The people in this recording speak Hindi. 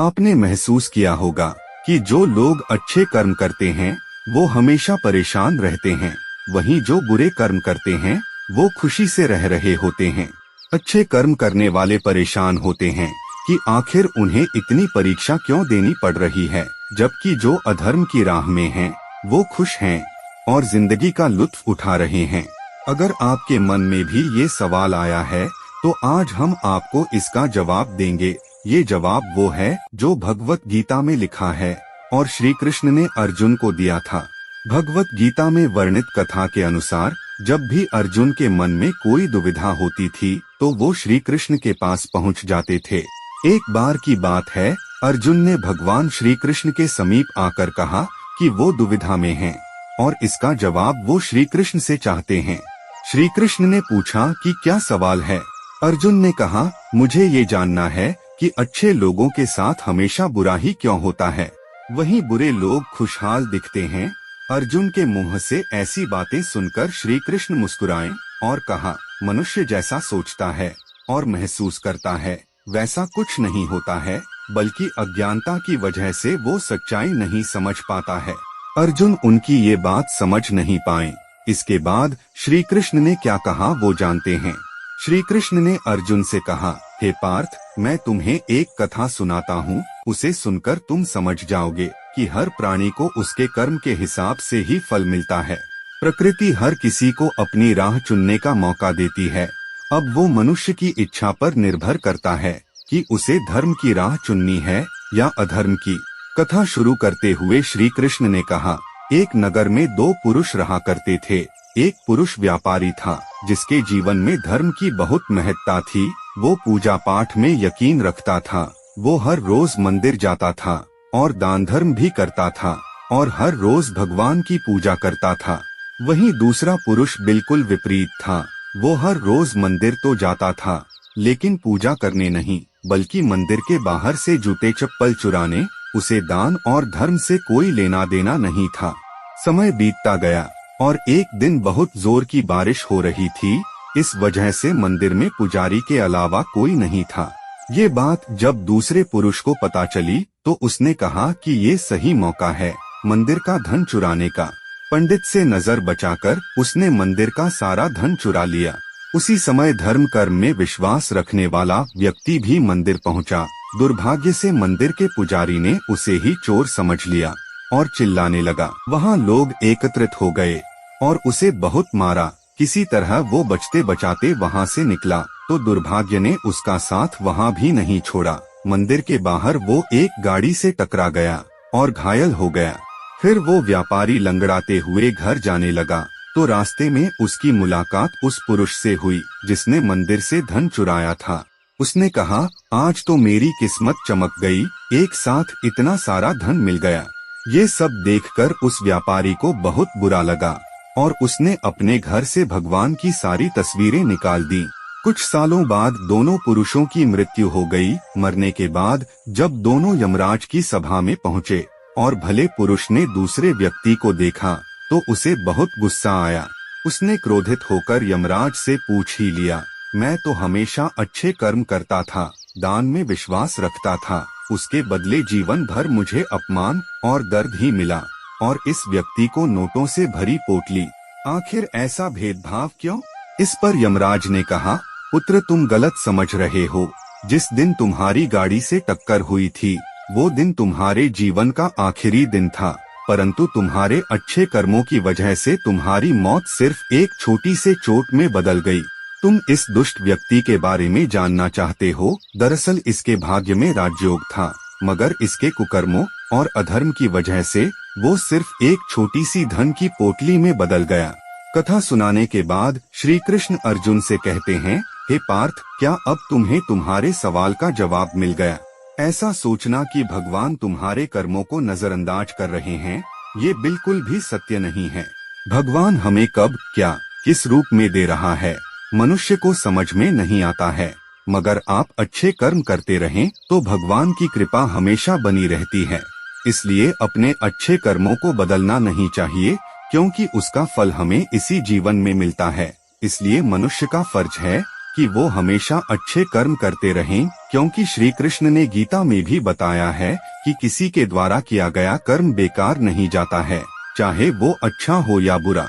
आपने महसूस किया होगा कि जो लोग अच्छे कर्म करते हैं वो हमेशा परेशान रहते हैं, वहीं जो बुरे कर्म करते हैं वो खुशी से रह रहे होते हैं। अच्छे कर्म करने वाले परेशान होते हैं कि आखिर उन्हें इतनी परीक्षा क्यों देनी पड़ रही है, जबकि जो अधर्म की राह में हैं वो खुश हैं और जिंदगी का लुत्फ उठा रहे हैं। अगर आपके मन में भी ये सवाल आया है तो आज हम आपको इसका जवाब देंगे। ये जवाब वो है जो भगवत गीता में लिखा है और श्री कृष्ण ने अर्जुन को दिया था। भगवत गीता में वर्णित कथा के अनुसार जब भी अर्जुन के मन में कोई दुविधा होती थी तो वो श्री कृष्ण के पास पहुंच जाते थे। एक बार की बात है, अर्जुन ने भगवान श्री कृष्ण के समीप आकर कहा कि वो दुविधा में हैं और इसका जवाब वो श्री कृष्ण से चाहते हैं। श्री कृष्ण ने पूछा कि क्या सवाल है। अर्जुन ने कहा, मुझे ये जानना है कि अच्छे लोगों के साथ हमेशा बुरा ही क्यों होता है, वहीं बुरे लोग खुशहाल दिखते हैं। अर्जुन के मुंह से ऐसी बातें सुनकर श्री कृष्ण मुस्कुराए और कहा, मनुष्य जैसा सोचता है और महसूस करता है वैसा कुछ नहीं होता है, बल्कि अज्ञानता की वजह से वो सच्चाई नहीं समझ पाता है। अर्जुन उनकी ये बात समझ नहीं पाए। इसके बाद श्री कृष्ण ने क्या कहा वो जानते हैं। श्री कृष्ण ने अर्जुन से कहा, हे पार्थ, मैं तुम्हें एक कथा सुनाता हूँ, उसे सुनकर तुम समझ जाओगे कि हर प्राणी को उसके कर्म के हिसाब से ही फल मिलता है। प्रकृति हर किसी को अपनी राह चुनने का मौका देती है। अब वो मनुष्य की इच्छा पर निर्भर करता है कि उसे धर्म की राह चुननी है या अधर्म की। कथा शुरू करते हुए श्री कृष्ण ने कहा, एक नगर में दो पुरुष रहा करते थे। एक पुरुष व्यापारी था जिसके जीवन में धर्म की बहुत महत्ता थी। वो पूजा पाठ में यकीन रखता था। वो हर रोज मंदिर जाता था और दान धर्म भी करता था और हर रोज भगवान की पूजा करता था। वहीं दूसरा पुरुष बिल्कुल विपरीत था। वो हर रोज मंदिर तो जाता था लेकिन पूजा करने नहीं, बल्कि मंदिर के बाहर से जूते चप्पल चुराने, उसे दान और धर्म से कोई लेना देना नहीं था। समय बीतता गया और एक दिन बहुत जोर की बारिश हो रही थी। इस वजह से मंदिर में पुजारी के अलावा कोई नहीं था। ये बात जब दूसरे पुरुष को पता चली तो उसने कहा कि ये सही मौका है मंदिर का धन चुराने का। पंडित से नजर बचाकर उसने मंदिर का सारा धन चुरा लिया। उसी समय धर्म कर्म में विश्वास रखने वाला व्यक्ति भी मंदिर पहुंचा। दुर्भाग्य से मंदिर के पुजारी ने उसे ही चोर समझ लिया और चिल्लाने लगा। वहाँ लोग एकत्रित हो गए और उसे बहुत मारा। किसी तरह वो बचते बचाते वहाँ से निकला तो दुर्भाग्य ने उसका साथ वहाँ भी नहीं छोड़ा। मंदिर के बाहर वो एक गाड़ी से टकरा गया और घायल हो गया। फिर वो व्यापारी लंगड़ाते हुए घर जाने लगा तो रास्ते में उसकी मुलाकात उस पुरुष से हुई जिसने मंदिर से धन चुराया था। उसने कहा, आज तो मेरी किस्मत चमक गई, एक साथ इतना सारा धन मिल गया। ये सब देखकर उस व्यापारी को बहुत बुरा लगा और उसने अपने घर से भगवान की सारी तस्वीरें निकाल दी। कुछ सालों बाद दोनों पुरुषों की मृत्यु हो गई। मरने के बाद जब दोनों यमराज की सभा में पहुँचे और भले पुरुष ने दूसरे व्यक्ति को देखा तो उसे बहुत गुस्सा आया। उसने क्रोधित होकर यमराज से पूछ ही लिया, मैं तो हमेशा अच्छे कर्म करता था, दान में विश्वास रखता था, उसके बदले जीवन भर मुझे अपमान और दर्द ही मिला और इस व्यक्ति को नोटों से भरी पोटली, आखिर ऐसा भेदभाव क्यों? इस पर यमराज ने कहा, पुत्र तुम गलत समझ रहे हो। जिस दिन तुम्हारी गाड़ी से टक्कर हुई थी वो दिन तुम्हारे जीवन का आखिरी दिन था, परंतु तुम्हारे अच्छे कर्मों की वजह से तुम्हारी मौत सिर्फ एक छोटी से चोट में बदल गई। तुम इस दुष्ट व्यक्ति के बारे में जानना चाहते हो। दरअसल इसके भाग्य में राजयोग था, मगर इसके कुकर्मों और अधर्म की वजह से वो सिर्फ एक छोटी सी धन की पोटली में बदल गया। कथा सुनाने के बाद श्री कृष्ण अर्जुन से कहते हैं, हे पार्थ, क्या अब तुम्हें तुम्हारे सवाल का जवाब मिल गया? ऐसा सोचना कि भगवान तुम्हारे कर्मों को नजरअंदाज कर रहे हैं, ये बिल्कुल भी सत्य नहीं है। भगवान हमें कब, क्या, किस रूप में दे रहा है मनुष्य को समझ में नहीं आता है, मगर आप अच्छे कर्म करते रहें तो भगवान की कृपा हमेशा बनी रहती है। इसलिए अपने अच्छे कर्मों को बदलना नहीं चाहिए, क्योंकि उसका फल हमें इसी जीवन में मिलता है। इसलिए मनुष्य का फर्ज है कि वो हमेशा अच्छे कर्म करते रहें, क्योंकि श्री कृष्ण ने गीता में भी बताया है कि किसी के द्वारा किया गया कर्म बेकार नहीं जाता है, चाहे वो अच्छा हो या बुरा।